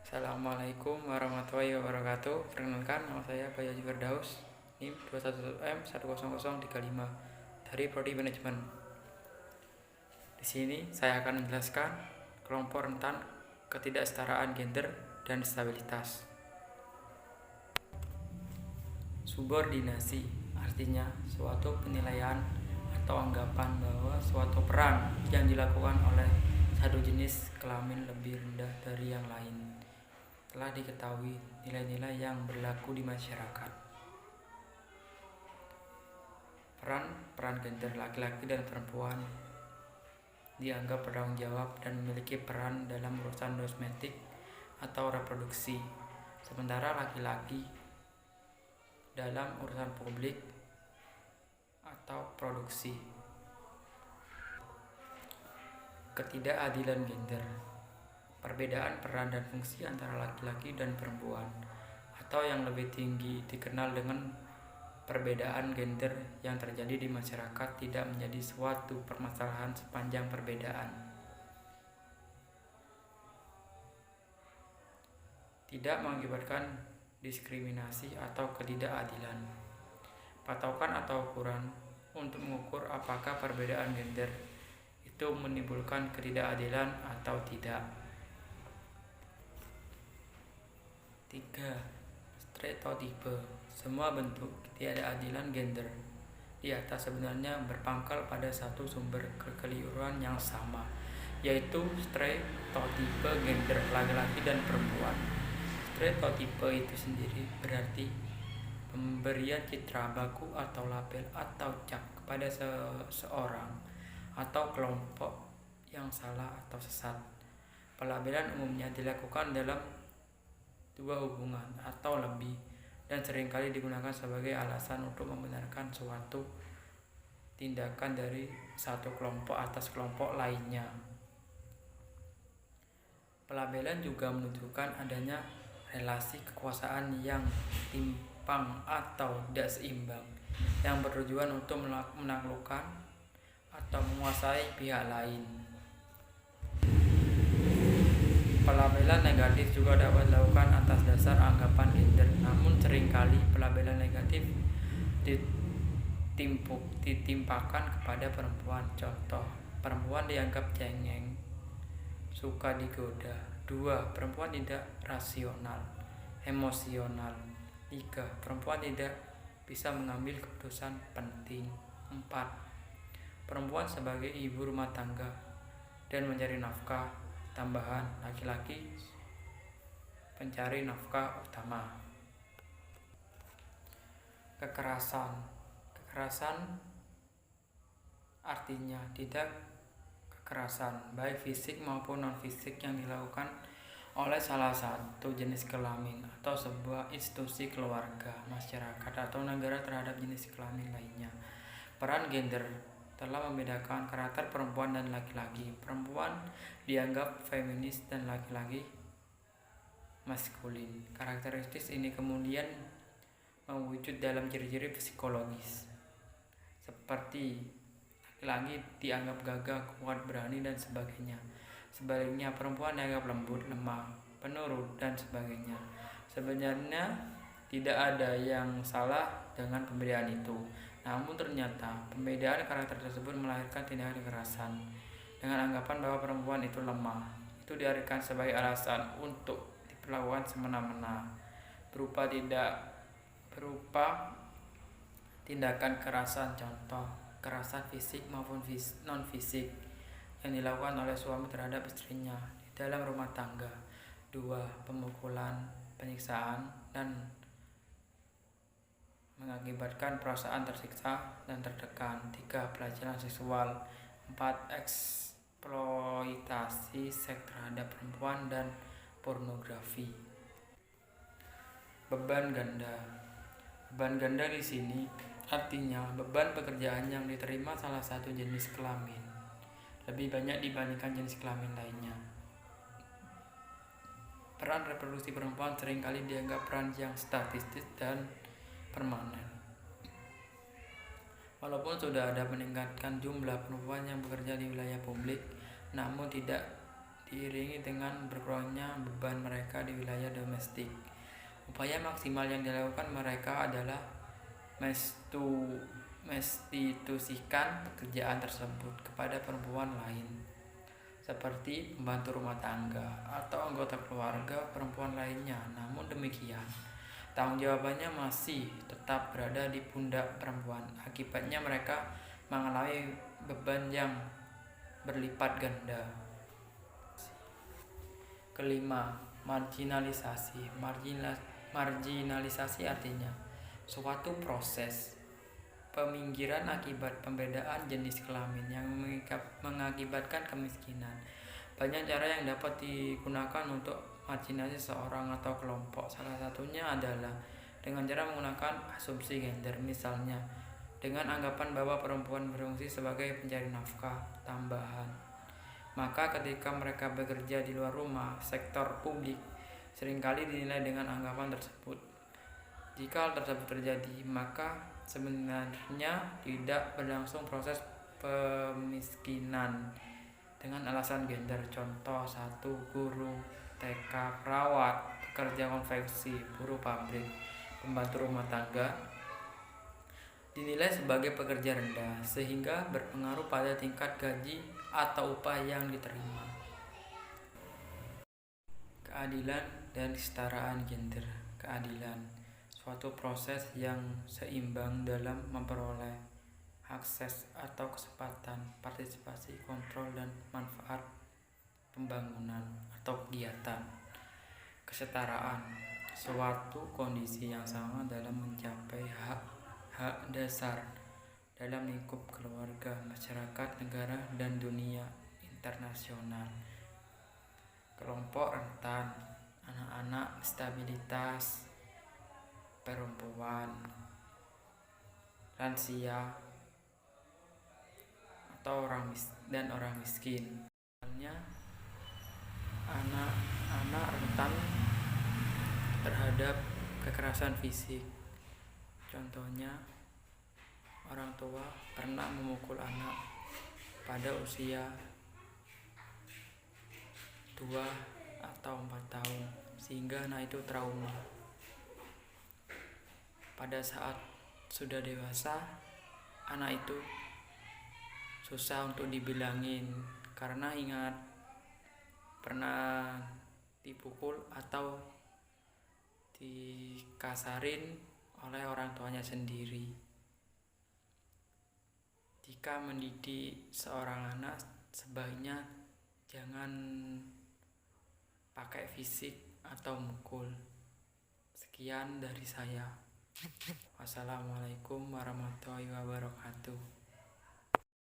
Assalamualaikum warahmatullahi wabarakatuh. Perkenalkan, nama saya Bayu Haji Firdaus, NIM 211M10035 dari Prodi Manajemen. Di sini saya akan menjelaskan kelompok rentan ketidaksetaraan gender dan stabilitas. Subordinasi artinya suatu penilaian atau anggapan bahwa suatu peran yang dilakukan oleh satu jenis kelamin lebih rendah dari yang lain. Telah diketahui nilai-nilai yang berlaku di masyarakat. Peran gender laki-laki dan perempuan dianggap bertanggung jawab dan memiliki peran dalam urusan domestik atau reproduksi, sementara laki-laki dalam urusan publik atau produksi. Ketidakadilan gender, perbedaan peran dan fungsi antara laki-laki dan perempuan, atau yang lebih tinggi dikenal dengan perbedaan gender yang terjadi di masyarakat, tidak menjadi suatu permasalahan sepanjang perbedaan tidak mengakibatkan diskriminasi atau ketidakadilan. Patokan atau ukuran untuk mengukur apakah perbedaan gender itu menimbulkan ketidakadilan atau tidak. 3. Stereotipe. Semua bentuk ketidakadilan gender di atas sebenarnya berpangkal pada satu sumber kekeliruan yang sama, yaitu stereotipe gender laki-laki dan perempuan. Stereotipe itu sendiri berarti pemberian citra baku atau label atau cap kepada seseorang atau kelompok yang salah atau sesat. Pelabelan umumnya dilakukan dalam dua hubungan atau lebih dan seringkali digunakan sebagai alasan untuk membenarkan suatu tindakan dari satu kelompok atas kelompok lainnya. Pelabelan juga menunjukkan adanya relasi kekuasaan yang timpang atau tidak seimbang yang bertujuan untuk menaklukkan atau menguasai pihak lain. Pelabelan negatif juga dapat dilakukan atas dasar anggapan gender, namun seringkali pelabelan negatif ditimpakan kepada perempuan. Contoh, perempuan dianggap cengeng, suka digoda. 2. Perempuan tidak rasional, emosional. 3. Perempuan tidak bisa mengambil keputusan penting. 4. Perempuan sebagai ibu rumah tangga dan mencari nafkah tambahan, laki-laki pencari nafkah utama. Kekerasan artinya tidak kekerasan baik fisik maupun non-fisik yang dilakukan oleh salah satu jenis kelamin atau sebuah institusi keluarga, masyarakat, atau negara terhadap jenis kelamin lainnya. Peran gender telah membedakan karakter perempuan dan laki-laki. Perempuan dianggap feminis dan laki-laki maskulin. Karakteristik ini kemudian mewujud dalam ciri-ciri psikologis seperti laki-laki dianggap gagah, kuat, berani, dan sebagainya. Sebaliknya, perempuan dianggap lembut, lemah, penurut, dan sebagainya. Sebenarnya tidak ada yang salah dengan pembedaan itu. Namun ternyata pembedaan karakter tersebut melahirkan tindakan kekerasan dengan anggapan bahwa perempuan itu lemah. Itu diartikan sebagai alasan untuk diperlakukan semena-mena berupa tindakan kekerasan, contoh kekerasan fisik maupun non-fisik yang dilakukan oleh suami terhadap istrinya di dalam rumah tangga. 2. Pemukulan, penyiksaan, dan mengakibatkan perasaan tersiksa dan tertekan. 3. Pelecehan seksual. 4. Eksploitasi seks terhadap perempuan dan pornografi. Beban ganda. Beban ganda di sini artinya beban pekerjaan yang diterima salah satu jenis kelamin lebih banyak dibandingkan jenis kelamin lainnya. Peran reproduksi perempuan seringkali dianggap peran yang statistik dan permanen. Walaupun sudah ada meningkatkan jumlah perempuan yang bekerja di wilayah publik, namun tidak diiringi dengan berkurangnya beban mereka di wilayah domestik. Upaya maksimal yang dilakukan mereka adalah mestitusikan pekerjaan tersebut kepada perempuan lain, seperti pembantu rumah tangga atau anggota keluarga perempuan lainnya. Namun demikian, tanggung jawabannya masih tetap berada di pundak perempuan. Akibatnya mereka mengalami beban yang berlipat ganda. Kelima, marginalisasi. Marginalisasi artinya suatu proses peminggiran akibat pembedaan jenis kelamin yang mengakibatkan kemiskinan. Banyak cara yang dapat digunakan untuk marginalisasi seorang atau kelompok. Salah satunya adalah dengan cara menggunakan asumsi gender, misalnya dengan anggapan bahwa perempuan berfungsi sebagai pencari nafkah tambahan. Maka ketika mereka bekerja di luar rumah, sektor publik seringkali dinilai dengan anggapan tersebut. Jika hal tersebut terjadi, maka sebenarnya tidak berlangsung proses pemiskinan dengan alasan gender. Contoh 1. Guru TK, perawat, pekerja konveksi, buruh pabrik, pembantu rumah tangga dinilai sebagai pekerja rendah, sehingga berpengaruh pada tingkat gaji atau upah yang diterima. Keadilan dan kesetaraan gender. Keadilan, suatu proses yang seimbang dalam memperoleh akses atau kesempatan, partisipasi, kontrol, dan manfaat pembangunan atau kegiatan. Kesetaraan, suatu kondisi yang sama dalam mencapai hak dasar dalam lingkup keluarga, masyarakat, negara, dan dunia internasional. Kelompok rentan, anak-anak, disabilitas, perempuan, lansia, atau orang miskin. Misalnya, anak-anak rentan terhadap kekerasan fisik. Contohnya, orang tua pernah memukul anak pada usia 2 atau 4 tahun sehingga anak itu trauma. Pada saat sudah dewasa, anak itu susah untuk dibilangin karena ingat pernah dipukul atau dikasarin oleh orang tuanya sendiri. Jika mendidik seorang anak, sebaiknya jangan pakai fisik atau mukul. Sekian dari saya. Wassalamualaikum warahmatullahi wabarakatuh.